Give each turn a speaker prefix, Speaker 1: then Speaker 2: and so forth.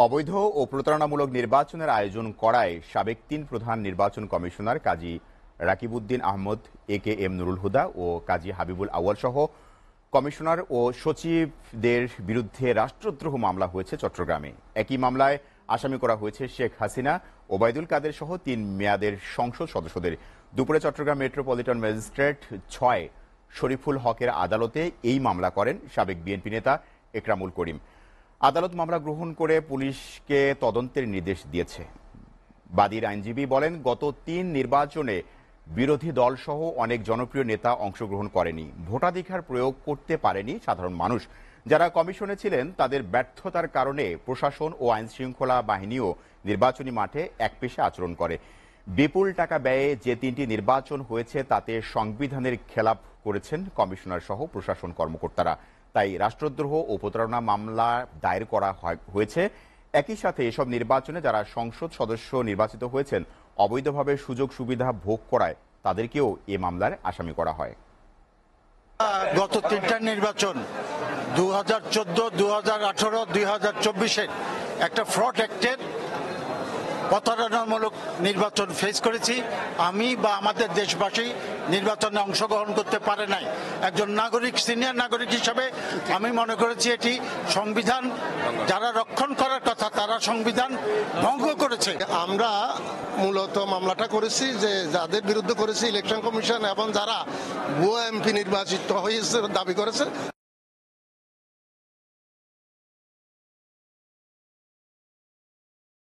Speaker 1: অবৈধ ও প্রতারণামূলক নির্বাচনের আয়োজন করায় সাবেক ৩ প্রধান নির্বাচন কমিশনার কাজী রাকিবউদ্দিন আহমদ, AKM নুরুল হুদা ও কাজী হাবিবুল আউয়াল সহ কমিশনার ও সচিবদের বিরুদ্ধে রাষ্ট্রদ্রোহ মামলা হয়েছে চট্টগ্রামে। একই মামলায় আসামি করা হয়েছে শেখ হাসিনা, ওবায়দুল কাদের সহ ৩ মেয়াদের সংসদ সদস্যদের। দুপুরে চট্টগ্রাম মেট্রোপলিটন ম্যাজিস্ট্রেট ৬ শরীফুল হকের আদালতে এই মামলা করেন সাবেক বিএনপি নেতা একরামুল করিম। আদালত মামলা গ্রহণ করে পুলিশকে তদন্তের নির্দেশ দিয়েছে। বাদীর আইনজীবী বলেন, গত ৩ নির্বাচনে বিরোধী দলসহ অনেক জনপ্রিয় নেতা অংশগ্রহণ করেনি, ভোটাধিকার প্রয়োগ করতে পারেনি সাধারণ মানুষ। যারা কমিশনে ছিলেন তাদের ব্যর্থতার কারণে প্রশাসন ও আইনশৃঙ্খলা বাহিনীও নির্বাচনী মাঠে একপেশে আচরণ করে। বিপুল টাকা ব্যয়ে যে ৩টি নির্বাচন হয়েছে তাতে সংবিধানের খেলাপ করেছেন কমিশনার সহ প্রশাসন কর্মকর্তারা। তাই রাষ্ট্রদ্রোহ ও প্রতারণা মামলা দায়ের করা হয়েছে। একই সাথে এসব নির্বাচনে যারা সংসদ সদস্য নির্বাচিত হয়েছেন অবৈধভাবে সুযোগ সুবিধা ভোগ করায় তাদেরকেও এ মামলার আসামি করা হয়।
Speaker 2: গত ৩টা নির্বাচন 2014, 2018, 2024-এর একটা ফ্রড অ্যাক্টের প্রতারণামূলক নির্বাচন ফেস করেছি। আমি বা আমাদের দেশবাসী নির্বাচনে অংশগ্রহণ করতে পারে নাই। একজন নাগরিক, সিনিয়র নাগরিক হিসাবে আমি মনে করেছি এটি সংবিধান যারা রক্ষণ করার কথা তারা সংবিধান ভঙ্গ করেছে।
Speaker 3: আমরা মূলত মামলাটা করেছি যে যাদের বিরুদ্ধে করেছি ইলেকশন কমিশন এবং যারা ভুয়া এমপি নির্বাচিত হয়েছে দাবি করেছে